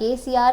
KCR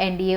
NDA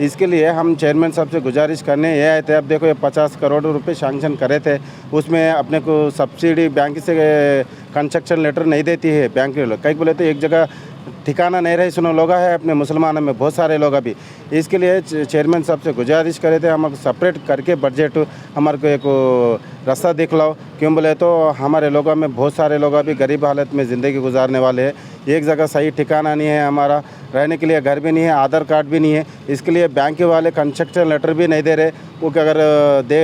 इसके लिए हम चेयरमैन साहब से गुजारिश करने ये आए थे। अब देखो ये 50 करोड़ रुपए सैंक्शन करे थे, उसमें अपने को सब्सिडी बैंक से कंस्ट्रक्शन लेटर नहीं देती है बैंक के लोग। कई बोले तो एक जगह ठिकाना नहीं रहे सुनो लोग है अपने मुसलमानों में बहुत सारे लोग अभी। इसके लिए चेयरमैन साहब से गुजारिश करे थे हम सेपरेट करके बजट हमारे को एक रास्ता दिखलाओ। क्यों बोले तो हमारे लोगों में बहुत सारे लोग अभी गरीब हालत में ज़िंदगी गुजारने वाले हैं। एक जगह सही ठिकाना नहीं है, हमारा रहने के लिए घर भी नहीं है, आधार कार्ड भी नहीं है। इसके लिए बैंक वाले कंस्ट्रक्शन लेटर भी नहीं दे रहे। वो कि अगर दे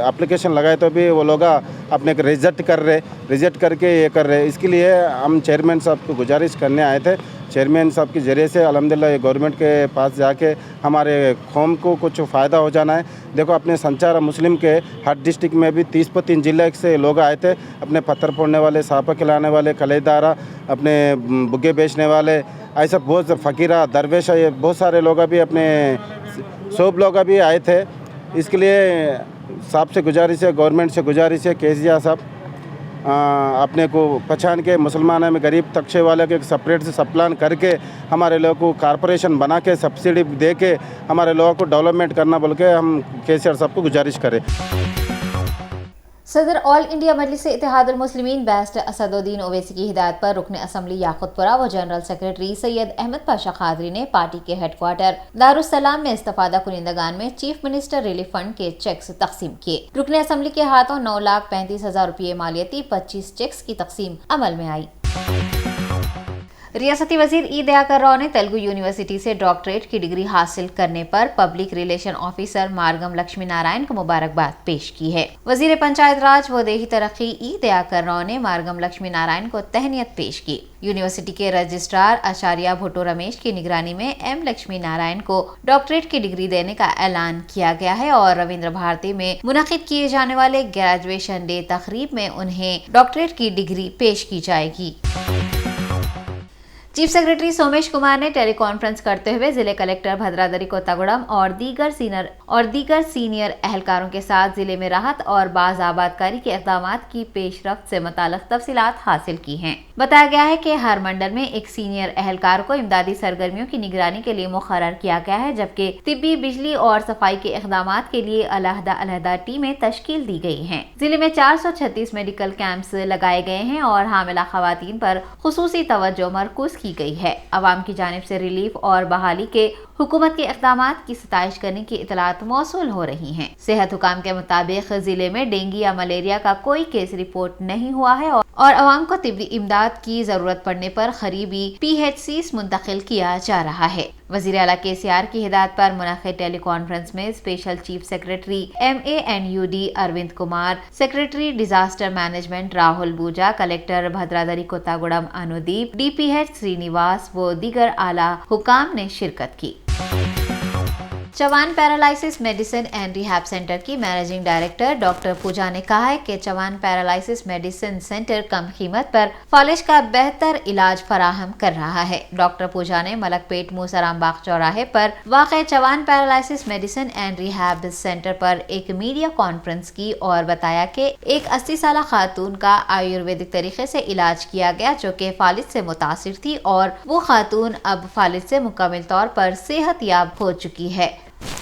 एप्लीकेशन लगाए तो भी वो लोग अपने को रिजेक्ट करके ये कर रहे। इसके लिए हम चेयरमैन साहब को गुजारिश करने आए थे। चेयरमैन साहब के ज़रिए से अल्हम्दुलिल्लाह ये गवर्नमेंट के पास जाके हमारे कौम को कुछ फ़ायदा हो जाना है। देखो अपने संचार मुस्लिम के हर डिस्ट्रिक्ट में भी 30-35 जिले से लोग आए थे। अपने पत्थर फोड़ने वाले, सांपा खिलाने वाले, कलेदारा, अपने बुग्गे बेचने वाले, ऐसा बहुत फ़कीरा दरवेश ये बहुत सारे लोग अभी अपने सब लोग अभी आए थे। इसके लिए साहब से गुजारिश है, गवर्नमेंट से गुजारिश है, केसीआर साहब अपने को पहचान के मुसलमानों में गरीब तबके वाले के सेपरेट से सप्लान करके हमारे लोगों को कारपोरेशन बना के सब्सिडी दे के हमारे लोगों को डेवलपमेंट करना बोल के हम केसीआर साहब को गुजारिश करें। सदर ऑल इंडिया मजलिस इत्तेहादुल मुस्लिमीन बैरिस्टर असदुद्दीन ओवैसी की हिदायत पर रुकन असम्बली याकुतपुरा व जनरल सेक्रेटरी सैयद अहमद पाशा खादरी ने पार्टी के हेडक्वार्टर दारुस्सलाम में इस्तिफादा कुनिंदगान में चीफ मिनिस्टर रिलीफ फंड के चेक्स तकसीम किए। रुकन असम्बली के हाथों 9,35,000 रुपये मालियती 25 चेक्स की तकसीम अमल में आई। रियासती वजीर ई दयाकर राव ने तेलुगु यूनिवर्सिटी से डॉक्टरेट की डिग्री हासिल करने पर public relation officer Margam Lakshmi Narayan को मुबारकबाद पेश की है। वजीर पंचायत राज व देही तरक्की ई दयाकर राव ने मार्गम लक्ष्मी नारायण को तहनीत पेश की। यूनिवर्सिटी के रजिस्ट्रार आचार्य भुट्टो रमेश की निगरानी में एम लक्ष्मी नारायण को डॉक्टरेट की डिग्री देने का ऐलान किया गया है और रविंद्र भारती में मुनक़िद किए जाने वाले ग्रेजुएशन डे तकरीब में उन्हें डॉक्टरेट की डिग्री पेश की जाएगी। चीफ सेक्रेटरी सोमेश कुमार ने टेली कॉन्फ्रेंस करते हुए जिले कलेक्टर भद्रादरी कोत्तागुड़म और दीगर सीनियर एहलकारों के साथ जिले में राहत और बाज आबादकारी के इक़दामात की पेशरफ्त से मुताल्लिक़ तफसीलात हासिल की हैं। बताया गया है कि हर मंडल में एक सीनियर एहलकार को इमदादी सरगर्मियों की निगरानी के लिए मुक़र्रर किया गया है, जबकि तिब्बी, बिजली और सफाई के इक़दामात के लिए अलहदा टीमें तश्कील दी गई हैं। जिले में 436 मेडिकल कैंप्स लगाए गए हैं और हामिला ख़वातीन पर खुसूसी तवज्जो मरकूज़ की गई है। अवाम की जानिब से रिलीफ और बहाली के हुकूमत के इक़दामात की सताइश करने की इतलात मौसूल हो रही हैं। सेहत हुकाम के मुताबिक जिले में डेंगू या मलेरिया का कोई केस रिपोर्ट नहीं हुआ है और अवाम को तिब्बी इमदाद की जरूरत पड़ने पर करीबी PHCs मुंतकिल किया जा रहा है। वज़ीर आला केसीआर की हिदायत पर मुनक़िद टेली कॉन्फ्रेंस में special chief secretary MANUD Arvind Kumar, secretary disaster management Rahul Bojja, collector Bhadradri Kothagudem Anudeep, DPH Srinivas व दीगर आला हुकाम ने शिरकत की। Chavan paralysis medicine and rehab centre की मैनेजिंग डायरेक्टर डॉक्टर पूजा ने कहा है कि चवान पैरालिसिस मेडिसिन सेंटर कम कीमत पर फालिज का बेहतर इलाज फराहम कर रहा है। डॉक्टर पूजा ने मलकपेट मूसराम बाग चौराहे पर वाक़े Chavan paralysis medicine and rehab centre पर एक मीडिया कॉन्फ्रेंस की और बताया कि एक 80 साल खातून का आयुर्वेदिक तरीके से इलाज किया गया जो कि फालिज से मुतासिर थी और वो खातून अब फालिज से मुकम्मल तौर पर सेहत याब हो चुकी है।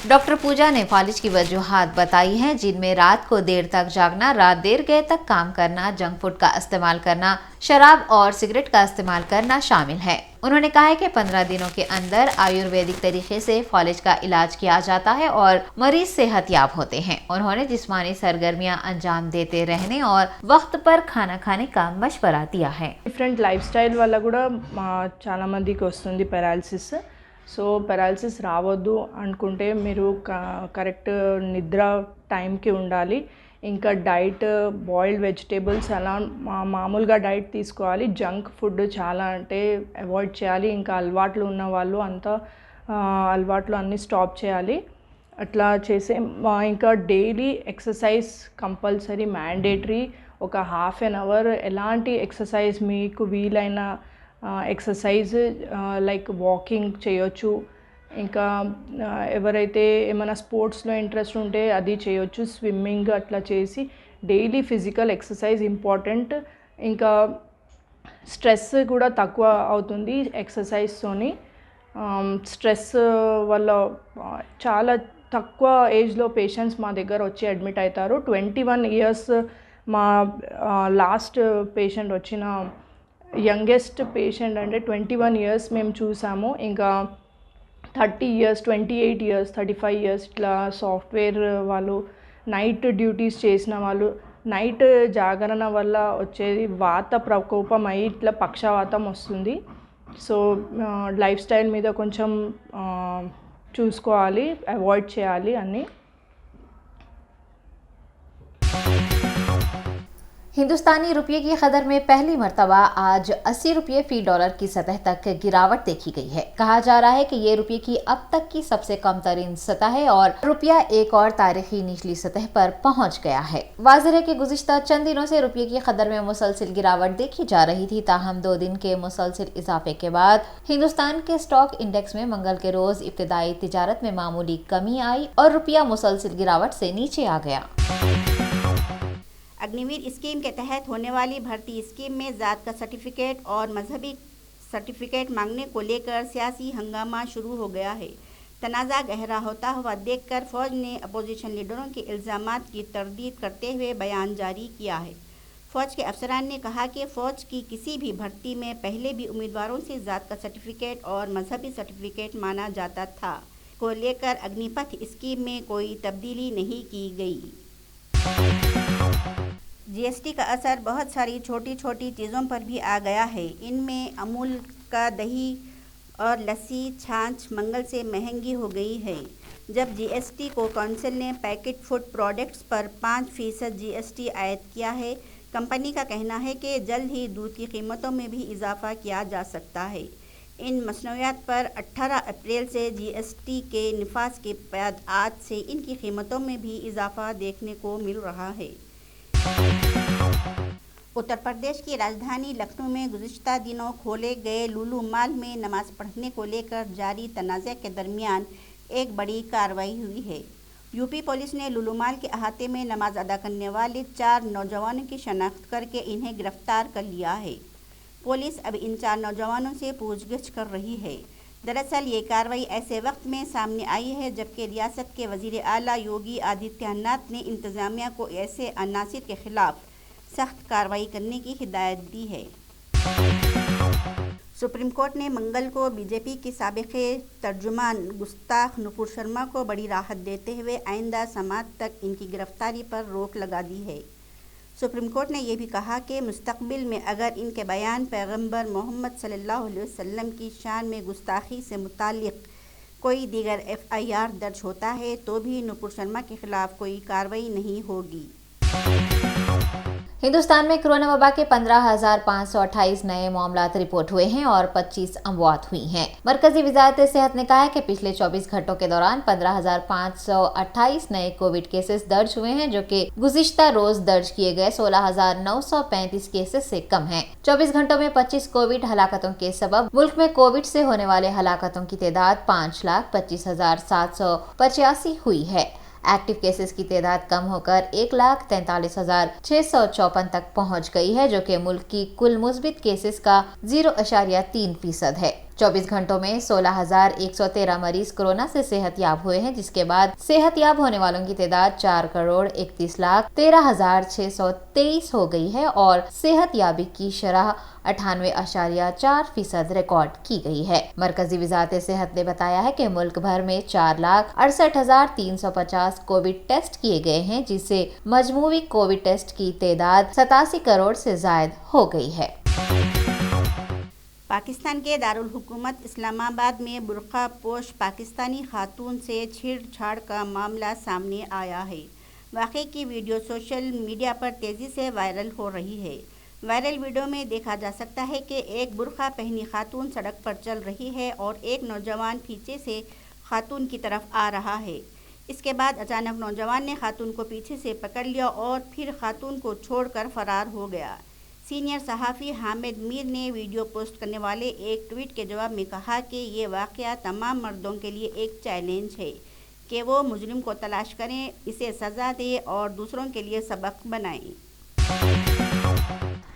डॉक्टर पूजा ने फालिज की वजूहात बताई हैं, जिनमें रात को देर तक जागना, रात देर गए तक काम करना, जंक फूड का इस्तेमाल करना, शराब और सिगरेट का इस्तेमाल करना शामिल है। उन्होंने कहा है कि 15 दिनों के अंदर आयुर्वेदिक तरीके से फालिज का इलाज किया जाता है और मरीज सेहतयाब होते हैं। उन्होंने जिस्मानी सरगर्मियां अंजाम देते रहने और वक्त पर खाना खाने का मशवरा दिया है। डिफरेंट लाइफ स्टाइल वల్ల కూడా చాలా మందికి వస్తుంది పెరాలసిస్। సో పెరాలసిస్ రావద్దు అనుకుంటే మీరు కరెక్ట్ నిద్ర టైంకి ఉండాలి, ఇంకా డైట్ బాయిల్డ్ వెజిటేబుల్స్ అలా మామూలుగా డైట్ తీసుకోవాలి, జంక్ ఫుడ్ చాలా అంటే అవాయిడ్ చేయాలి, ఇంకా అలవాట్లు ఉన్న వాళ్ళు అంతా అలవాట్లు అన్నీ స్టాప్ చేయాలి। అట్లా చేసే ఇంకా డైలీ ఎక్సర్సైజ్ కంపల్సరీ మ్యాండేటరీ, ఒక హాఫ్ అన్ అవర్ ఎలాంటి ఎక్సర్సైజ్ మీకు వీలైన ఎక్సర్సైజ్ లైక్ వాకింగ్ చేయొచ్చు, ఇంకా ఎవరైతే ఏమైనా స్పోర్ట్స్లో ఇంట్రెస్ట్ ఉంటే అది చేయొచ్చు, స్విమ్మింగ్ అట్లా చేసి డైలీ ఫిజికల్ ఎక్సర్సైజ్ ఇంపార్టెంట్। ఇంకా స్ట్రెస్ కూడా తక్కువ అవుతుంది ఎక్సర్సైజ్తోని। స్ట్రెస్ వల్ల చాలా తక్కువ ఏజ్లో పేషెంట్స్ మా దగ్గర వచ్చి అడ్మిట్ అవుతారు. 21 ఇయర్స్ మా లాస్ట్ పేషెంట్ వచ్చిన యంగెస్ట్ పేషెంట్ అంటే 21 ఇయర్స్ మేము చూసాము. ఇంకా 30 ఇయర్స్, 28 ఇయర్స్, 35 ఇయర్స్ ఇట్లా సాఫ్ట్వేర్ వాళ్ళు, నైట్ డ్యూటీస్ చేసిన వాళ్ళు, నైట్ జాగరణ వల్ల వచ్చేది వాత ప్రకోపం అయ్యి ఇట్లా పక్షవాతం వస్తుంది. సో లైఫ్ స్టైల్ మీద కొంచెం చూసుకోవాలి, అవాయిడ్ చేయాలి అన్నీ. हिंदुस्तानी रुपये की कदर में पहली मर्तबा आज 80 रुपये फी डॉलर की सतह तक गिरावट देखी गई है। कहा जा रहा है कि ये रुपये की अब तक की सबसे कम तरीन सतह है और रुपया एक और तारीखी निचली सतह पर पहुंच गया है। वाज़ेह है कि गुज़िश्ता चंद दिनों से रुपये की कदर में मुसलसिल गिरावट देखी जा रही थी, ताहम 2 दिन के मुसलसिल इजाफे के बाद हिंदुस्तान के स्टॉक इंडेक्स में मंगल के रोज इब्तिदाई तिजारत में मामूली कमी आई और रुपया मुसलसिल गिरावट से नीचे आ गया। अग्निवीर स्कीम के तहत होने वाली भर्ती स्कीम में ज़ात का सर्टिफिकेट और मजहबी सर्टिफिकेट मांगने को लेकर सियासी हंगामा शुरू हो गया है। तनाज़ा गहरा होता हुआ देखकर फ़ौज ने अपोजिशन लीडरों के इल्ज़ामात की तरदीद करते हुए बयान जारी किया है। फ़ौज के अफसरान ने कहा कि फ़ौज की किसी भी भर्ती में पहले भी उम्मीदवारों से ज़ात का सर्टिफिकेट और मजहबी सर्टिफिकेट माना जाता था को लेकर अग्निपथ स्कीम में कोई तब्दीली नहीं की गई। जीएसटी का असर बहुत सारी छोटी छोटी चीज़ों पर भी आ गया है। इनमें अमूल का दही और लस्सी, छाछ मंगल से महंगी हो गई है। जब जीएसटी को काउंसिल ने पैकेट फूड प्रोडक्ट्स पर 5% जीएसटी आयद किया है। कंपनी का कहना है कि जल्द ही दूध की कीमतों में भी इजाफा किया जा सकता है। इन मसनूयात पर 18 अप्रैल से जीएसटी के निफाज के बाद आज से इनकी कीमतों में भी इजाफा देखने को मिल रहा है। उत्तर प्रदेश की राजधानी लखनऊ में गुज़िश्ता दिनों खोले गए लुलु माल में नमाज पढ़ने को लेकर जारी तनाज़े के दरमियान एक बड़ी कार्रवाई हुई है। यूपी पुलिस ने लुलु माल के अहाते में नमाज अदा करने वाले 4 नौजवानों की शनाख्त करके इन्हें गिरफ्तार कर लिया है। पुलिस अब इन 4 नौजवानों से पूछगिछ कर रही है। दरअसल ये कार्रवाई ऐसे वक्त में सामने आई है जबकि रियासत के वज़ीर आला योगी आदित्यनाथ ने इंतज़ामिया को ऐसे अनासिर के खिलाफ सख्त कार्रवाई करने की हिदायत दी है। सुप्रीम कोर्ट ने मंगल को बीजेपी की साबिक़ तर्जुमान गुस्ताख नुपुर शर्मा को बड़ी राहत देते हुए आइंदा समाअत तक इनकी गिरफ्तारी पर रोक लगा दी है। सुप्रीम कोर्ट ने यह भी कहा कि मुस्तक़बिल में अगर इनके बयान पैगंबर मोहम्मद सल्लल्लाहु अलैहि वसल्लम की शान में गुस्ताखी से मुतालिक कोई दीगर FIR दर्ज होता है तो भी नुपुर शर्मा के खिलाफ कोई कार्रवाई नहीं होगी। हिंदुस्तान में कोरोना वबा के 15,528 नए मामलात रिपोर्ट हुए हैं और 25 अमवात हुई हैं। मरकजी वजारत सेहत ने कहा है कि पिछले 24 घंटों के दौरान 15,528 नए कोविड केसेस दर्ज हुए हैं, जो कि गुज़िश्ता रोज दर्ज किए गए 16,935 केसेस से कम हैं। 24 घंटों में 25 कोविड हलाकतों के सबब मुल्क में कोविड से होने वाले हलाकतों की तादाद 5,25,785 हुई है। एक्टिव केसेस की तादाद कम होकर 1,43,654 तक पहुंच गई है, जो कि मुल्क की कुल मुस्बित केसेस का 0.3% है। 24 घंटों में 16,113 मरीज कोरोना से सेहतयाब हुए हैं, जिसके बाद सेहतयाब होने वालों की तादाद 4,31,13,623 हो गई है और सेहतयाबी की शरह 98.4% रिकॉर्ड की गई है। मरकजी वजारत सेहत ने बताया है कि मुल्क भर में 4,68,350 कोविड टेस्ट किए गए हैं, जिससे मजमूई कोविड टेस्ट की तादाद 87 करोड़ से ज्यादा हो गई है। पाकिस्तान के दारुल हुकूमत इस्लामाबाद में बुर्का पोश पाकिस्तानी खातून से छेड़छाड़ का मामला सामने आया है। वाक़े की वीडियो सोशल मीडिया पर तेज़ी से वायरल हो रही है। वायरल वीडियो में देखा जा सकता है कि एक बुर्का पहनी खातून सड़क पर चल रही है और एक नौजवान पीछे से खातून की तरफ आ रहा है। इसके बाद अचानक नौजवान ने खातून को पीछे से पकड़ लिया और फिर खातून को छोड़कर फरार हो गया। सीनियर सहाफ़ी हामिद मीर ने वीडियो पोस्ट करने वाले एक ट्वीट के जवाब में कहा कि ये वाक़या तमाम मर्दों के लिए एक चैलेंज है कि वो मुजरिम को तलाश करें, इसे सज़ा दें और दूसरों के लिए सबक बनाएं।